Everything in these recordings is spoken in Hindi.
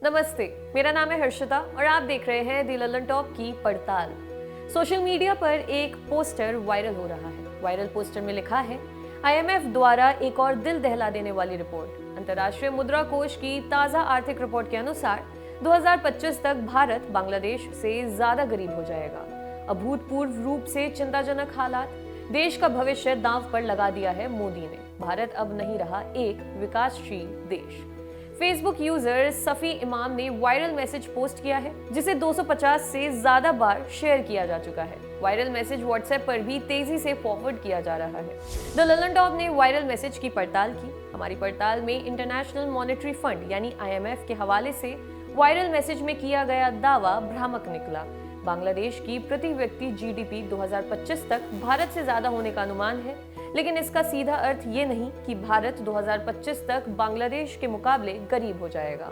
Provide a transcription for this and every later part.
नमस्ते, मेरा नाम है हर्षिता और आप देख रहे हैं दी लल्लन टॉप की पड़ताल। सोशल मीडिया पर एक पोस्टर वायरल हो रहा है। वायरल पोस्टर में लिखा है, आईएमएफ द्वारा एक और दिल दहला देने वाली रिपोर्ट। अंतर्राष्ट्रीय मुद्रा कोष की ताजा आर्थिक रिपोर्ट के अनुसार 2025 तक भारत बांग्लादेश से ज्यादा गरीब हो जाएगा। अभूतपूर्व रूप से चिंताजनक हालात, देश का भविष्य दांव पर लगा दिया है मोदी ने। भारत अब नहीं रहा एक विकासशील देश। फेसबुक यूजर सफी इमाम ने वायरल मैसेज पोस्ट किया है, जिसे 250 से ज्यादा बार शेयर किया जा चुका है। वायरल मैसेज व्हाट्सएप पर भी तेजी से फॉरवर्ड किया जा रहा है। द लल्लन टॉप ने वायरल मैसेज की पड़ताल की। हमारी पड़ताल में इंटरनेशनल मॉनेटरी फंड यानी आईएमएफ के हवाले से वायरल मैसेज में किया गया दावा भ्रामक निकला। बांग्लादेश की प्रति व्यक्ति जीडीपी 2025 तक भारत से ज्यादा होने का अनुमान है, लेकिन इसका सीधा अर्थ ये नहीं कि भारत 2025 तक बांग्लादेश के मुकाबले गरीब हो जाएगा।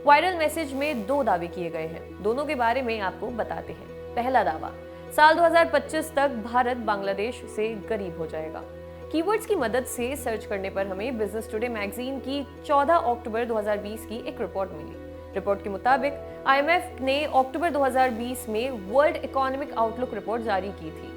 वायरल मैसेज में दो दावे किए गए हैं, दोनों के बारे में आपको बताते हैं। पहला दावा, साल 2025 तक भारत बांग्लादेश से गरीब हो जाएगा। कीवर्ड्स की मदद से सर्च करने पर हमें बिजनेस टुडे मैगजीन की 14 अक्टूबर 2020 की एक रिपोर्ट मिली। रिपोर्ट के मुताबिक आईएमएफ ने अक्टूबर 2020 में वर्ल्ड इकोनॉमिक आउटलुक रिपोर्ट जारी की थी।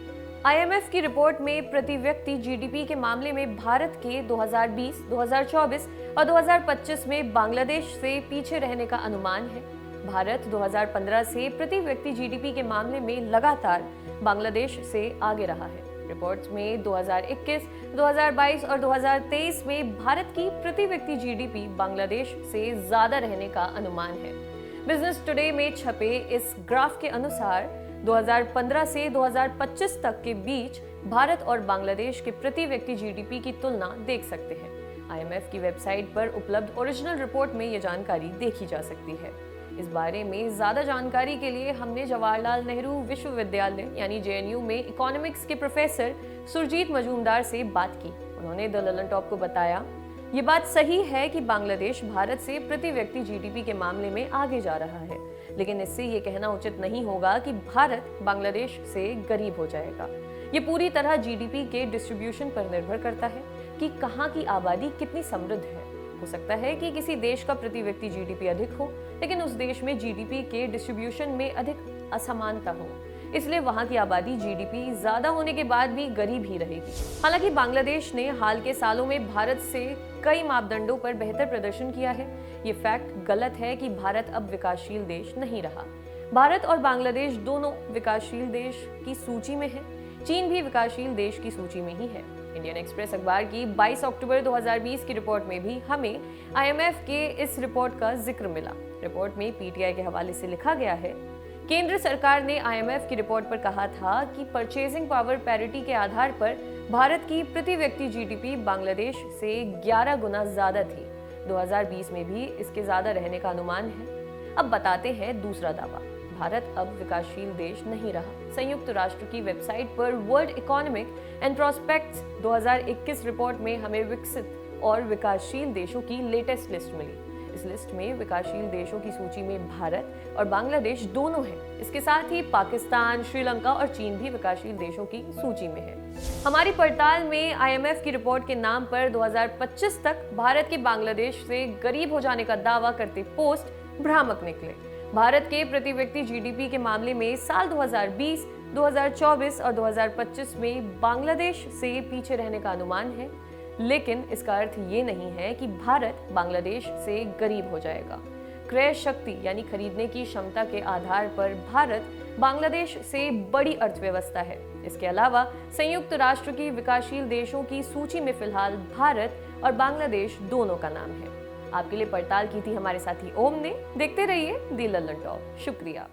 आईएमएफ की रिपोर्ट में प्रति व्यक्ति जीडीपी के मामले में भारत के 2020, 2024 और 2025 में बांग्लादेश से पीछे रहने का अनुमान है। भारत 2015 से प्रति व्यक्ति जीडीपी के मामले में लगातार बांग्लादेश से आगे रहा है। रिपोर्ट्स में 2021, 2022 और 2023 में भारत की प्रति व्यक्ति जीडीपी बांग्लादेश से ज्यादा रहने का अनुमान है। बिजनेस टुडे में छपे इस ग्राफ के अनुसार 2015 से 2025 तक के बीच भारत और बांग्लादेश के प्रति व्यक्ति जीडीपी की तुलना देख सकते हैं। आईएमएफ की वेबसाइट पर उपलब्ध ओरिजिनल रिपोर्ट में ये जानकारी देखी जा सकती है। इस बारे में ज्यादा जानकारी के लिए हमने जवाहरलाल नेहरू विश्वविद्यालय यानी जेएनयू में इकोनॉमिक्स के प्रोफेसर सुरजीत मजूमदार से बात की। उन्होंने द लल्लन टॉप को बताया, ये बात सही है कि बांग्लादेश भारत से प्रति व्यक्ति जीडीपी के मामले में आगे जा रहा है, लेकिन इससे ये कहना उचित नहीं होगा कि भारत बांग्लादेश से गरीब हो जाएगा। ये पूरी तरह जीडीपी के डिस्ट्रीब्यूशन पर निर्भर करता है कि कहाँ की आबादी कितनी समृद्ध है। हो सकता है कि किसी देश का प्रति व्यक्ति जीडीपी अधिक हो, लेकिन उस देश में जीडीपी के डिस्ट्रीब्यूशन में अधिक असमानता हो, इसलिए वहां की आबादी जीडीपी ज्यादा होने के बाद भी गरीब ही रहेगी। हालांकि बांग्लादेश ने हाल के सालों में भारत से कई मापदंडों पर बेहतर प्रदर्शन किया है। ये फैक्ट गलत है कि भारत अब विकासशील देश नहीं रहा। भारत और बांग्लादेश दोनों विकासशील देश की सूची में है। चीन भी विकासशील देश की सूची में ही है। इंडियन एक्सप्रेस अखबार की 22 अक्टूबर 2020 की रिपोर्ट में भी हमें आईएमएफ के इस रिपोर्ट का जिक्र मिला। रिपोर्ट में पीटीआई के हवाले से लिखा गया है, केंद्र सरकार ने आईएमएफ की रिपोर्ट पर कहा था कि परचेजिंग पावर पैरिटी के आधार पर भारत की प्रति व्यक्ति जीडीपी बांग्लादेश से 11 गुना ज्यादा थी। 2020 में भी इसके ज्यादा रहने का अनुमान है। अब बताते हैं दूसरा दावा, भारत अब विकासशील देश नहीं रहा। संयुक्त राष्ट्र की वेबसाइट पर world economic and prospects 2021 report में हमें विकसित और विकासशील देशों की लेटेस्ट लिस्ट मिली। इस लिस्ट में विकासशील देशों की सूची में भारत और बांग्लादेश दोनों हैं। इसके साथ ही पाकिस्तान, श्रीलंका और चीन भी विकासशील देशों की सूची में है। हमारी पड़ताल में आईएमएफ की रिपोर्ट के नाम पर 2025 तक भारत के बांग्लादेश से गरीब हो जाने का दावा करते पोस्ट भ्रामक निकले। भारत के प्रति व्यक्ति जीडीपी के मामले में साल 2020, 2024 और 2025 में बांग्लादेश से पीछे रहने का अनुमान है, लेकिन इसका अर्थ ये नहीं है कि भारत बांग्लादेश से गरीब हो जाएगा। क्रय शक्ति यानी खरीदने की क्षमता के आधार पर भारत बांग्लादेश से बड़ी अर्थव्यवस्था है। इसके अलावा संयुक्त राष्ट्र की विकासशील देशों की सूची में फिलहाल भारत और बांग्लादेश दोनों का नाम है। आपके लिए पड़ताल की थी हमारे साथी ओम ने। देखते रहिए दी लल्लन टॉप। शुक्रिया।